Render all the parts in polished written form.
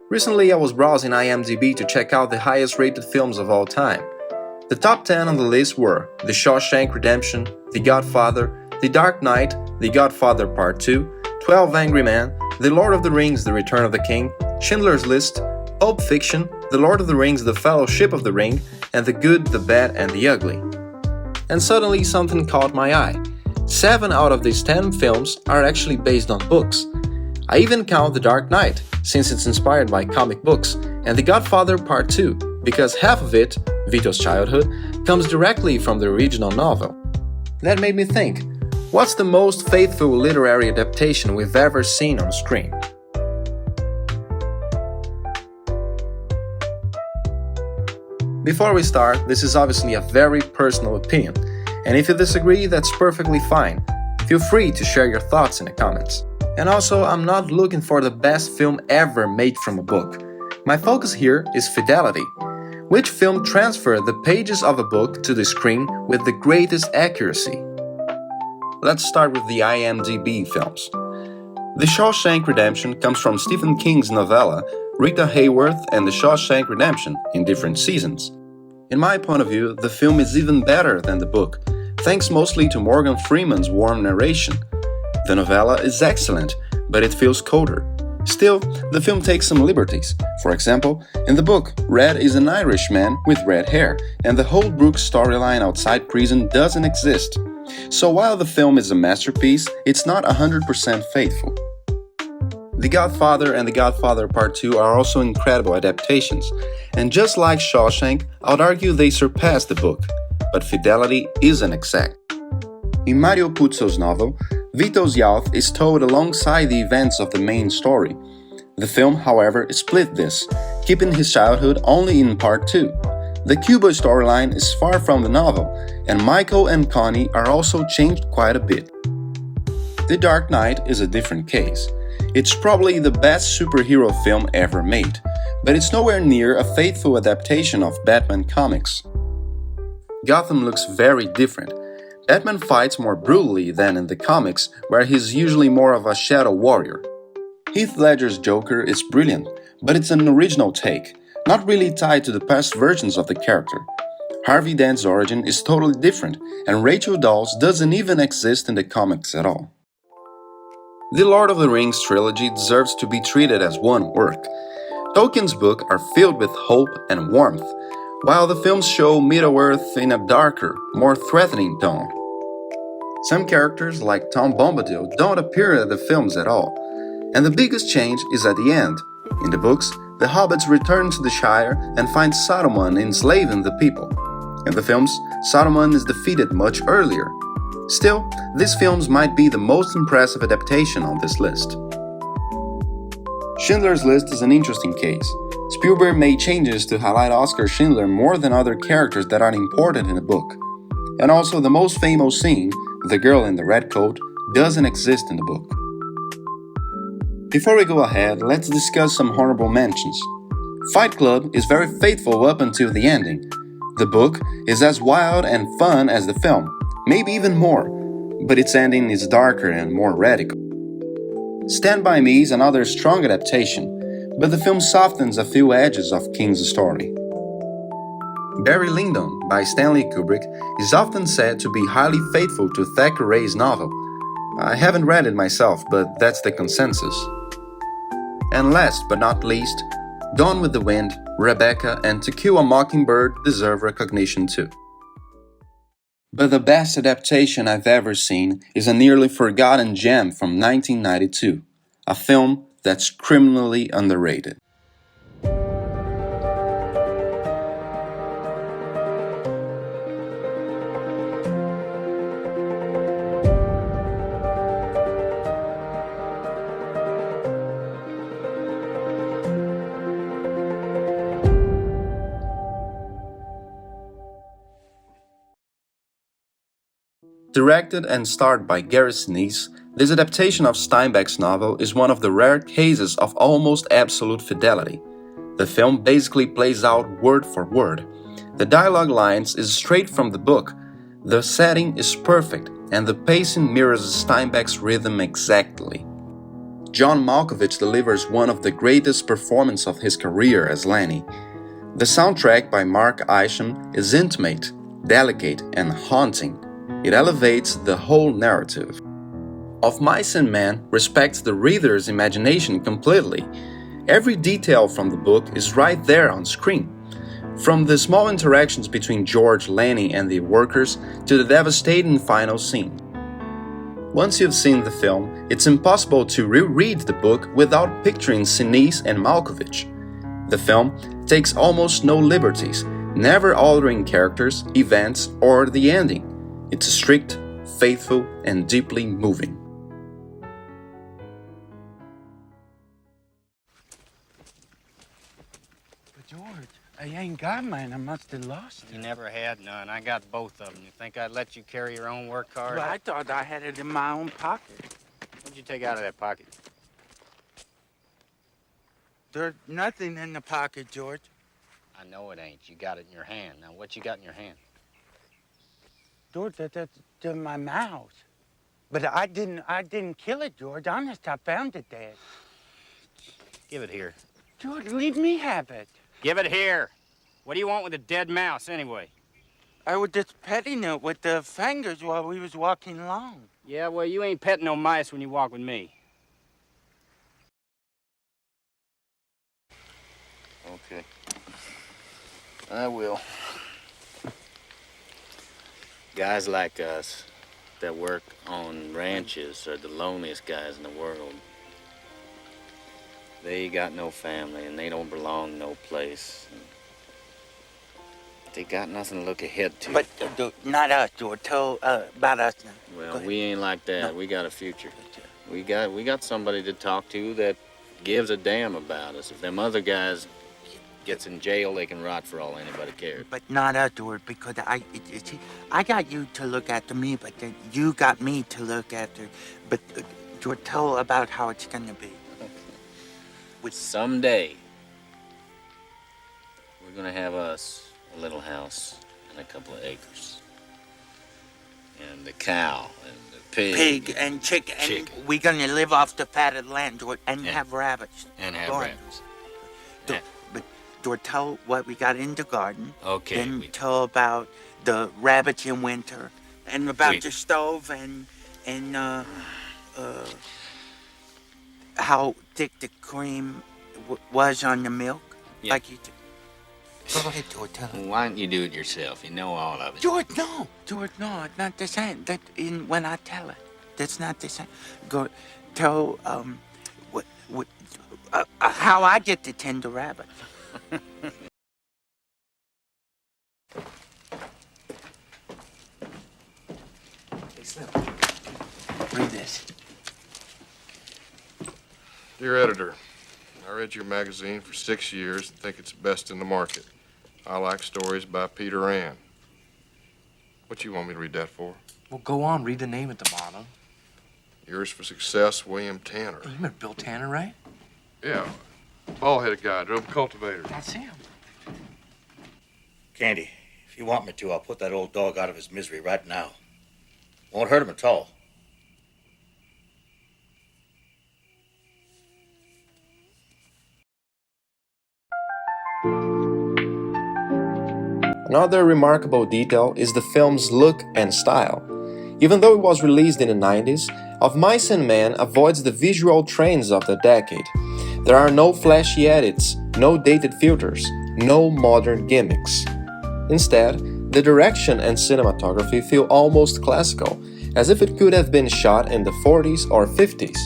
Recently I was browsing IMDb to check out the highest rated films of all time. The top 10 on the list were The Shawshank Redemption, The Godfather, The Dark Knight, The Godfather Part 2, 12 Angry Men, The Lord of the Rings The Return of the King, Schindler's List, Pulp Fiction, The Lord of the Rings The Fellowship of the Ring, and The Good, the Bad, and the Ugly. And suddenly something caught my eye. 7 out of these 10 films are actually based on books. I even count The Dark Knight, since it's inspired by comic books, and The Godfather Part 2, because half of it, Vito's childhood, comes directly from the original novel. That made me think, what's the most faithful literary adaptation we've ever seen on screen? Before we start, this is obviously a very personal opinion, and if you disagree, that's perfectly fine. Feel free to share your thoughts in the comments. And also, I'm not looking for the best film ever made from a book. My focus here is fidelity. Which film transferred the pages of a book to the screen with the greatest accuracy? Let's start with the IMDb films. The Shawshank Redemption comes from Stephen King's novella Rita Hayworth and The Shawshank Redemption in different seasons. In my point of view, the film is even better than the book, thanks mostly to Morgan Freeman's warm narration. The novella is excellent, but it feels colder. Still, the film takes some liberties. For example, in the book, Red is an Irish man with red hair, and the Holbrook storyline outside prison doesn't exist. So while the film is a masterpiece, it's not 100% faithful. The Godfather and The Godfather Part 2 are also incredible adaptations, and just like Shawshank, I would argue they surpass the book, but fidelity isn't exact. In Mario Puzo's novel, Vito's youth is told alongside the events of the main story. The film, however, split this, keeping his childhood only in Part 2. The Cuba storyline is far from the novel, and Michael and Connie are also changed quite a bit. The Dark Knight is a different case. It's probably the best superhero film ever made, but it's nowhere near a faithful adaptation of Batman comics. Gotham looks very different. Batman fights more brutally than in the comics, where he's usually more of a shadow warrior. Heath Ledger's Joker is brilliant, but it's an original take, not really tied to the past versions of the character. Harvey Dent's origin is totally different, and Rachel Dawes doesn't even exist in the comics at all. The Lord of the Rings trilogy deserves to be treated as one work. Tolkien's books are filled with hope and warmth, while the films show Middle-earth in a darker, more threatening tone. Some characters, like Tom Bombadil, don't appear in the films at all, and the biggest change is at the end. In the books, the hobbits return to the Shire and find Saruman enslaving the people. In the films, Saruman is defeated much earlier. Still, these films might be the most impressive adaptation on this list. Schindler's List is an interesting case. Spielberg made changes to highlight Oskar Schindler more than other characters that are important in the book. And also the most famous scene, the girl in the red coat, doesn't exist in the book. Before we go ahead, let's discuss some honorable mentions. Fight Club is very faithful up until the ending. The book is as wild and fun as the film, maybe even more, but its ending is darker and more radical. Stand By Me is another strong adaptation, but the film softens a few edges of King's story. Barry Lyndon by Stanley Kubrick is often said to be highly faithful to Thackeray's novel. I haven't read it myself, but that's the consensus. And last but not least, Gone with the Wind, Rebecca, and To Kill a Mockingbird deserve recognition too. But the best adaptation I've ever seen is a nearly forgotten gem from 1992, a film that's criminally underrated. Directed and starred by Gary Sinise, this adaptation of Steinbeck's novel is one of the rare cases of almost absolute fidelity. The film basically plays out word for word. The dialogue lines is straight from the book, the setting is perfect, and the pacing mirrors Steinbeck's rhythm exactly. John Malkovich delivers one of the greatest performances of his career as Lenny. The soundtrack by Mark Isham is intimate, delicate, and haunting. It elevates the whole narrative. Of Mice and Men respects the reader's imagination completely. Every detail from the book is right there on screen. From the small interactions between George, Lenny, and the workers to the devastating final scene. Once you've seen the film, it's impossible to reread the book without picturing Sinise and Malkovich. The film takes almost no liberties, never altering characters, events, or the ending. It's strict, faithful, and deeply moving. But George, I ain't got mine. I must have lost it. You never had none. I got both of them. You think I'd let you carry your own work card? Well, I thought I had it in my own pocket. What'd you take out of that pocket? There's nothing in the pocket, George. I know it ain't. You got it in your hand. Now, what you got in your hand? George, that's my mouse. But I didn't kill it, George. Honest, I found it dead. Give it here. George, leave me have it. Give it here. What do you want with a dead mouse, anyway? I was just petting it with the fingers while we was walking along. Yeah, well, you ain't petting no mice when you walk with me. Okay. I will. Guys like us that work on ranches are the loneliest guys in the world. They got no family and they don't belong no place. They got nothing to look ahead to. But not us, George. Tell about us now. Well, we ain't like that. No. We got a future. We got somebody to talk to that gives a damn about us. If them other guys gets in jail, they can rot for all anybody cares. But not us, George, because I got you to look after me, but then you got me to look after. But George, tell about how it's gonna be. Someday, we're gonna have us a little house and a couple of acres. And the cow and the pig. And chicken. And we're gonna live off the fatted land, George, and have rabbits. And have Go rabbits. But George, tell what we got in the garden. Okay. Then tell about the rabbits in winter, and about your stove, and how thick the cream was on the milk. Yeah. Like you did. Go ahead, George, tell them. Why don't you do it yourself? You know all of it. George, no, it's not the same. When I tell it, that's not the same. Go tell how I get to tend the rabbit. Hey, Slim, read this. Dear editor, I read your magazine for 6 years and think it's the best in the market. I like stories by Peter Ann. What you want me to read that for? Well, go on. Read the name at the bottom. Yours for Success, William Tanner. You remember Bill Tanner, right? Yeah, bald-headed guy, drove a cultivator. That's him. Candy, if you want me to, I'll put that old dog out of his misery right now. Won't hurt him at all. Another remarkable detail is the film's look and style. Even though it was released in the 90s, Of Mice and Men avoids the visual trends of the decade. There are no flashy edits, no dated filters, no modern gimmicks. Instead, the direction and cinematography feel almost classical, as if it could have been shot in the 40s or 50s.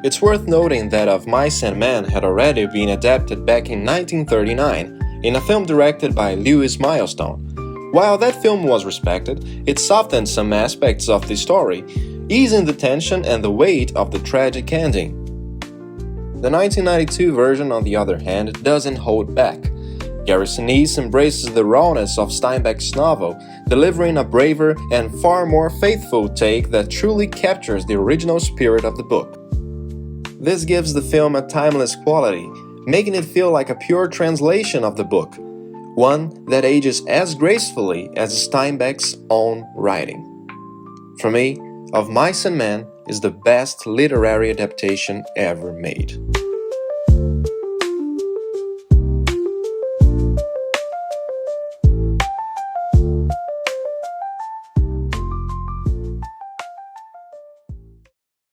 It's worth noting that Of Mice and Men had already been adapted back in 1939 in a film directed by Lewis Milestone. While that film was respected, it softened some aspects of the story, easing the tension and the weight of the tragic ending. The 1992 version, on the other hand, doesn't hold back. Gary Sinise embraces the rawness of Steinbeck's novel, delivering a braver and far more faithful take that truly captures the original spirit of the book. This gives the film a timeless quality, making it feel like a pure translation of the book, one that ages as gracefully as Steinbeck's own writing. For me, Of Mice and Men is the best literary adaptation ever made.